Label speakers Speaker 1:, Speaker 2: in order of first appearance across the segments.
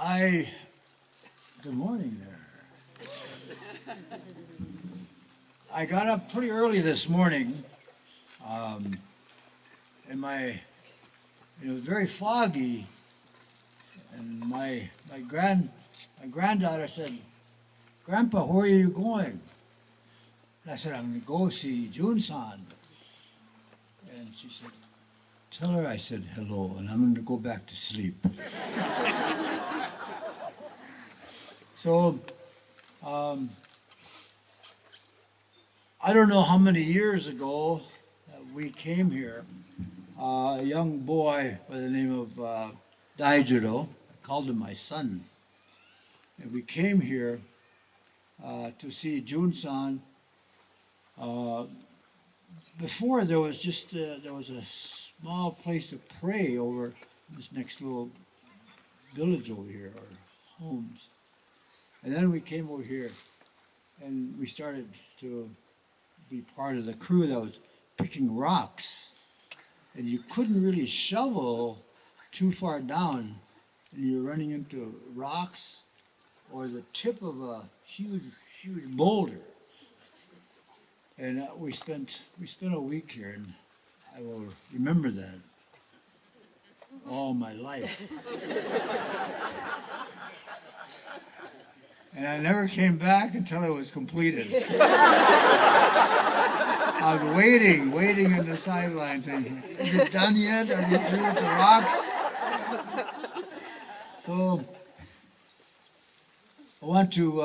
Speaker 1: I, good morning there. I got up pretty early this morning, um, and it was very foggy, and my granddaughter said, "Grandpa, where are you going?" And I said, "I'm going to go see June-san." And she said, "Tell her I said hello, and I'm going to go back to sleep." So, um, I don't know how many years ago we came here. A young boy by the name of Daijiro, I called him my son, and we came here to see Jun-san. Uh, Before there was a small place to pray over this next little village over here, or homes. And then we came over here and we started to be part of the crew that was picking rocks. And you couldn't really shovel too far down, and you're running into rocks or the tip of a huge, huge boulder. And we spent a week here, and I will remember that all my life. And I never came back until it was completed. I was waiting in the sidelines, saying, "Is it done yet? Are they through with the rocks?" So I want to.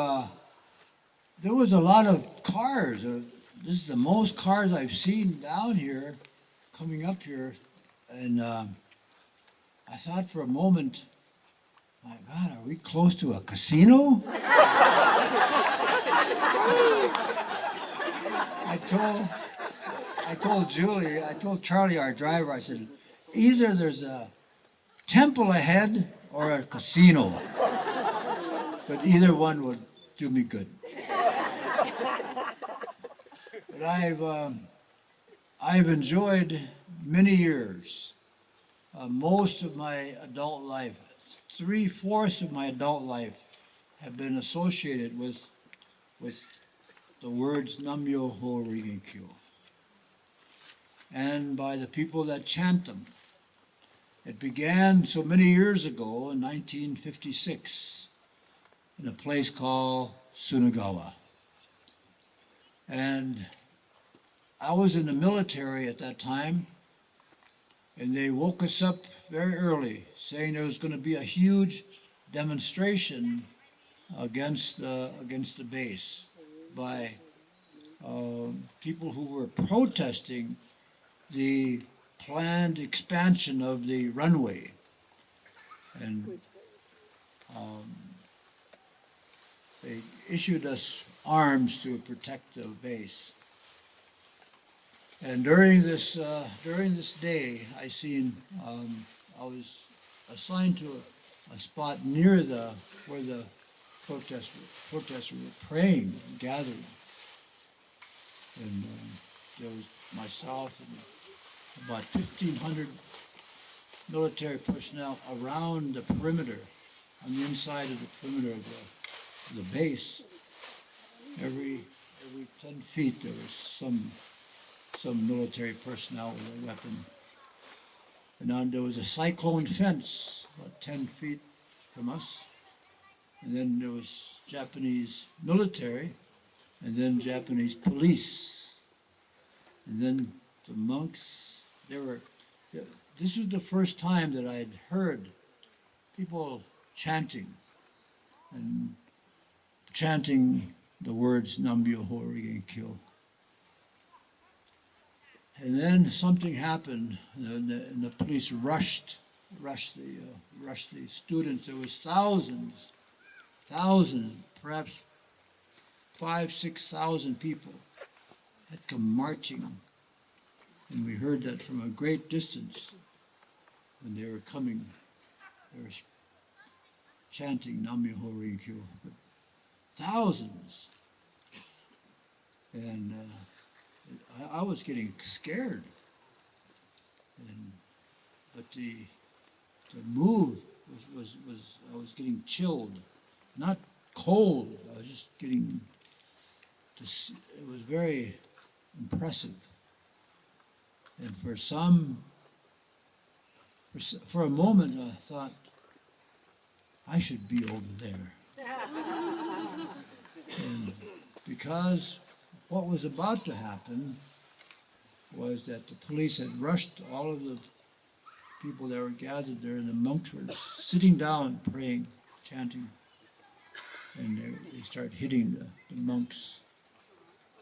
Speaker 1: There was a lot of cars. This is the most cars I've seen down here, coming up here, and I thought for a moment, my God, are we close to a casino? I told Charlie, our driver, I said, either there's a temple ahead or a casino, but either one would do me good. But I've enjoyed many years, most of my adult life, 3/4 of my adult life have been associated with the words Nam-myoho Renge-kyo, and by the people that chant them. It began so many years ago in 1956 in a place called Sunagawa. And I was in the military at that time, and they woke us up very early, saying there was going to be a huge demonstration against the base by people who were protesting the planned expansion of the runway. And they issued us arms to protect the base. And during this day, I was assigned to a spot near where the protesters were praying and gathering. And there was myself and about 1,500 military personnel around the perimeter, on the inside of the perimeter of the base. Every 10 feet there was some military personnel with a weapon. And there was a cyclone fence about 10 feet from us. And then there was Japanese military, and then Japanese police. And then the monks, this was the first time that I had heard people chanting the words Nam-myoho Renge-kyo. And then something happened, and the police rushed the students. There was thousands, perhaps 5,000-6,000 people had come marching, and we heard that from a great distance when they were coming. They were chanting Nam-myoho Renge-kyo. Thousands, and I was getting scared. But to move I was getting chilled, not cold. I was just getting. It was very impressive, and for a moment I thought I should be over there, and because what was about to happen was that the police had rushed all of the people that were gathered there, and the monks were sitting down, praying, chanting, and they start hitting the monks,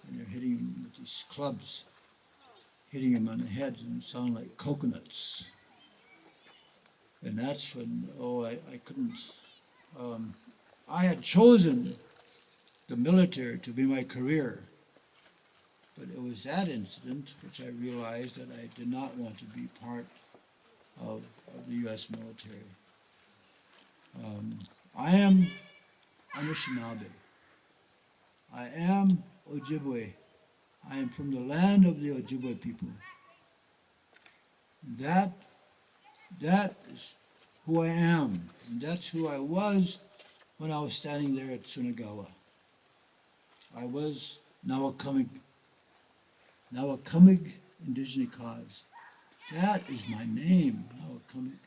Speaker 1: and they're hitting them with these clubs, hitting them on the heads, and it sounded like coconuts. And that's when, I couldn't, I had chosen the military to be my career, but it was that incident which I realized that I did not want to be part of the U.S. military. I am Anishinaabe. I am Ojibwe. I am from the land of the Ojibwe people. That is who I am, and that's who I was when I was standing there at Sunagawa. I was Nawakamig Indigenous Cause. That is my name, Nawakamig.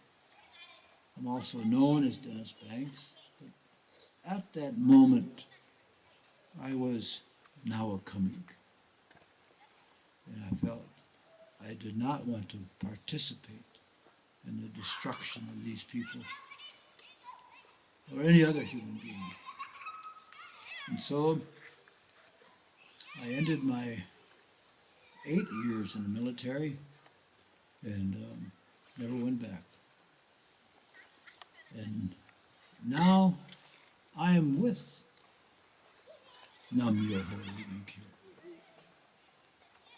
Speaker 1: I'm also known as Dennis Banks. But at that moment, I was Nawakamig. And I felt I did not want to participate in the destruction of these people or any other human being. And so I ended my 8 years in the military and never went back. And now I am with Nam Myoho Renge Kyo.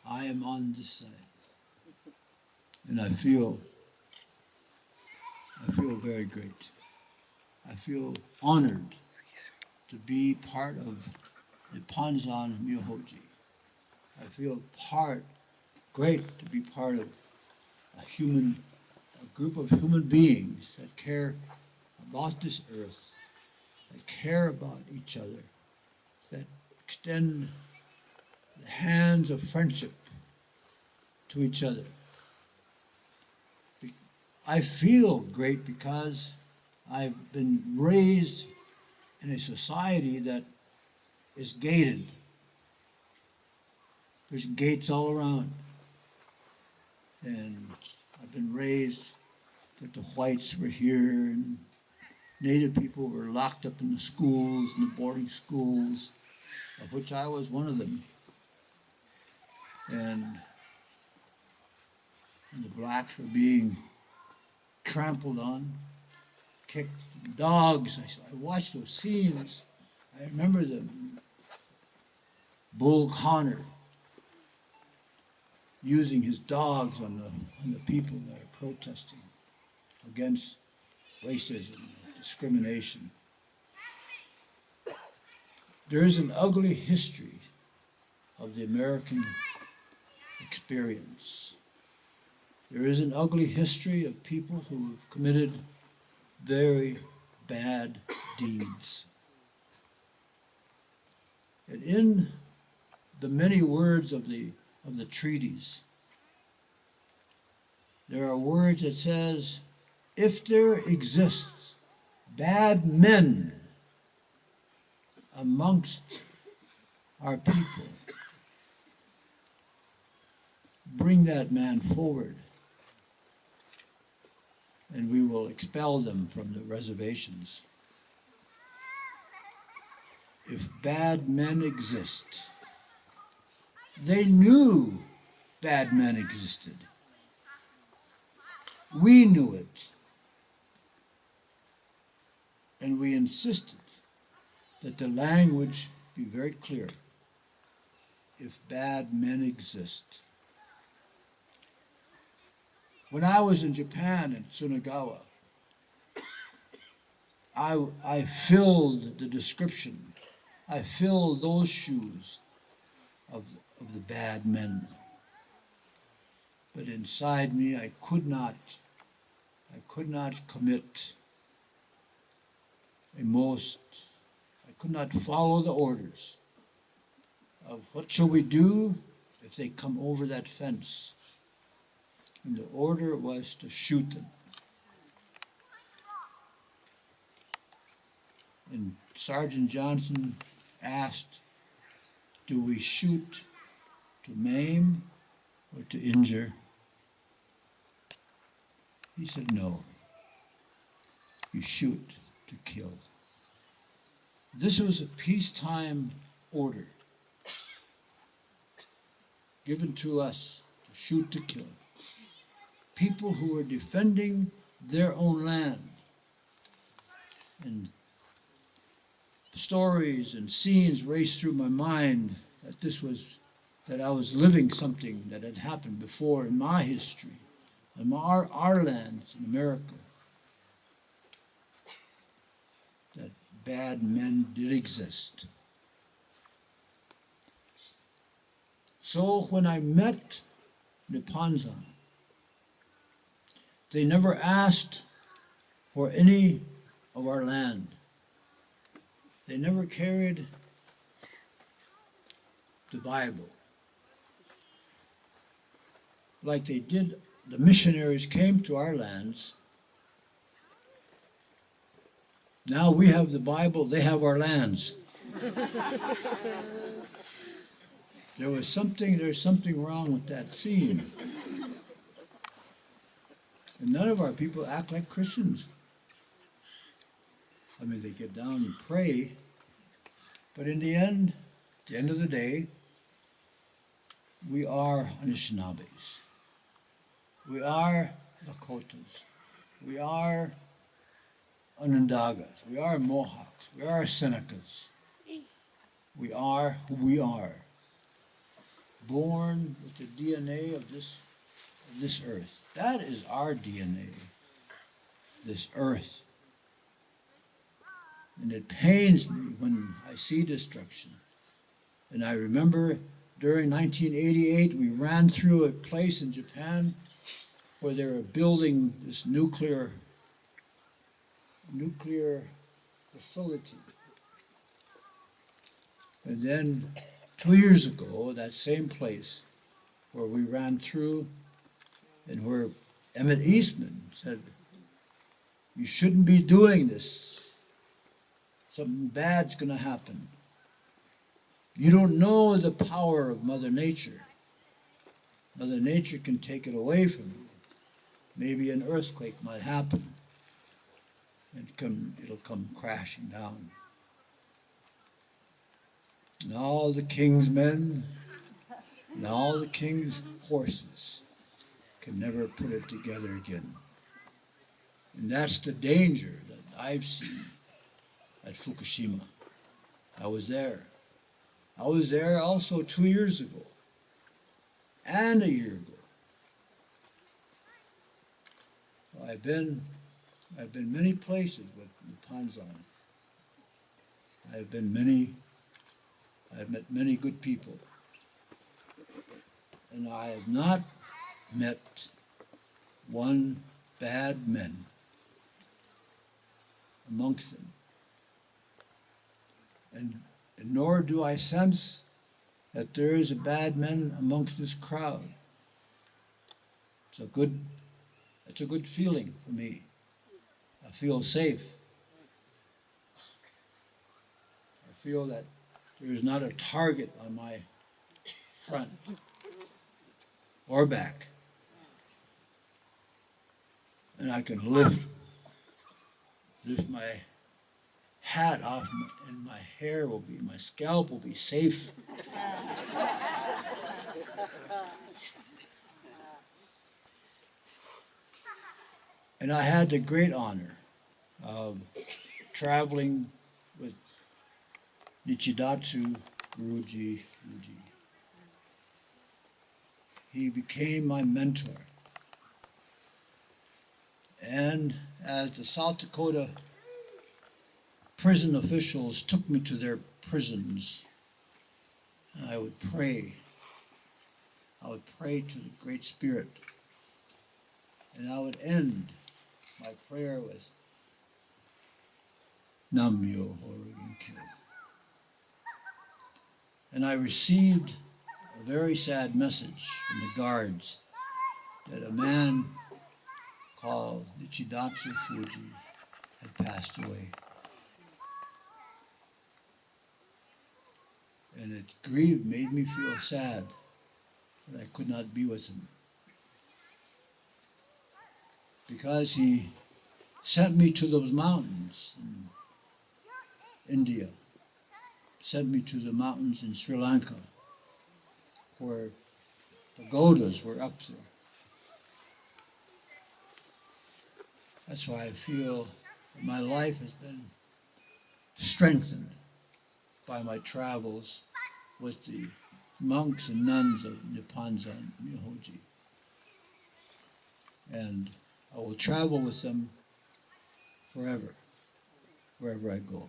Speaker 1: I am on this side. And I feel very great. I feel honored to be part of the Panzan Myohoji. I feel great to be part of a group of human beings that care about this earth, that care about each other, that extend the hands of friendship to each other. I feel great because I've been raised in a society that is gated. There's gates all around. And I've been raised that the whites were here and Native people were locked up in the schools, in the boarding schools, of which I was one of them. And the blacks were being trampled on, kicked. Dogs, I watched those scenes. I remember Bull Connor using his dogs on the people that are protesting against racism, discrimination. There is an ugly history of the American experience. There is an ugly history of people who have committed very bad deeds. And in the many words of the treaties, there are words that says, if there exists bad men amongst our people, bring that man forward and we will expel them from the reservations. If bad men exist, they knew bad men existed. We knew it. And we insisted that the language be very clear. If bad men exist. When I was in Japan at Sunagawa, I filled the description. I filled those shoes of the bad men. But inside me, I could not commit I could not follow the orders of what shall we do if they come over that fence. And the order was to shoot them. And Sergeant Johnson asked, do we shoot to maim or to injure? He said, no, you shoot to kill. This was a peacetime order given to us to shoot to kill. People who were defending their own land. And stories and scenes raced through my mind that I was living something that had happened before in my history, in our lands in America, that bad men did exist. So when I met Nipanzan, they never asked for any of our land. They never carried the Bible like they did. The missionaries came to our lands. Now we have the Bible, they have our lands. There's something wrong with that scene. And none of our people act like Christians. I mean, they get down and pray, but in the end, at the end of the day, we are Anishinaabes. We are Lakotas. We are Onondagas. We are Mohawks. We are Senecas. We are who we are. Born with the DNA of this earth. That is our DNA. This earth. And it pains me when I see destruction. And I remember during 1988, we ran through a place in Japan where they were building this nuclear facility. And then 2 years ago, that same place where we ran through and where Emmett Eastman said, you shouldn't be doing this. Something bad's going to happen. You don't know the power of Mother Nature. Mother Nature can take it away from you. Maybe an earthquake might happen. It'll come crashing down. And all the king's men and all the king's horses can never put it together again. And that's the danger that I've seen at Fukushima. I was there. I was there also 2 years ago and a year ago. I've been many places with Nipanzan. I've met many good people. And I have not met one bad man amongst them. And nor do I sense that there is a bad man amongst this crowd. It's a good feeling for me. I feel safe. I feel that there is not a target on my front or back. And I can lift my hat off and my scalp will be safe. And I had the great honor of traveling with Nichidatsu Guruji. He became my mentor. And as the South Dakota prison officials took me to their prisons, I would pray. I would pray to the Great Spirit. And I would end my prayer with, Nam Myoho Renge Kyo. And I received a very sad message from the guards that a man called Nichidatsu Fuji had passed away. And it grieved, made me feel sad that I could not be with him. Because he sent me to those mountains in India, sent me to the mountains in Sri Lanka, where pagodas were up there. That's why I feel that my life has been strengthened by my travels with the monks and nuns of Nipponzan Myohoji. And I will travel with them forever, wherever I go.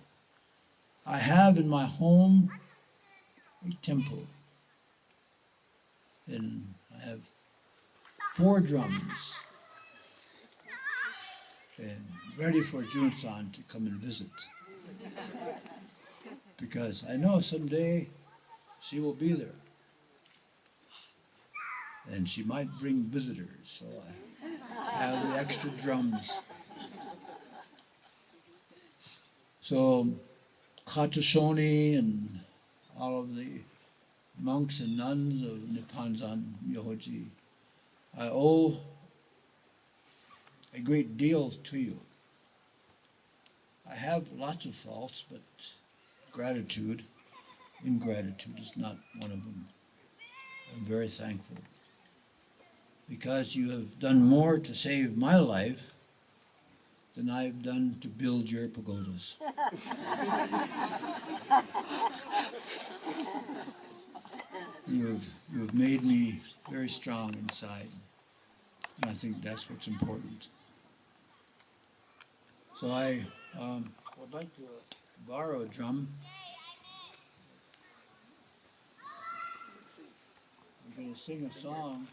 Speaker 1: I have in my home a temple, and I have 4 drums, and ready for Jun-san to come and visit. Because I know someday she will be there. And she might bring visitors, so I have the extra drums. So Katashoni and all of the monks and nuns of Nipponzan Myohoji, I owe a great deal to you. I have lots of faults, but ingratitude is not one of them. I'm very thankful because you have done more to save my life than I've done to build your pagodas. You have made me very strong inside, and I think that's what's important. So I would like to borrow a drum. I'm going to sing a song.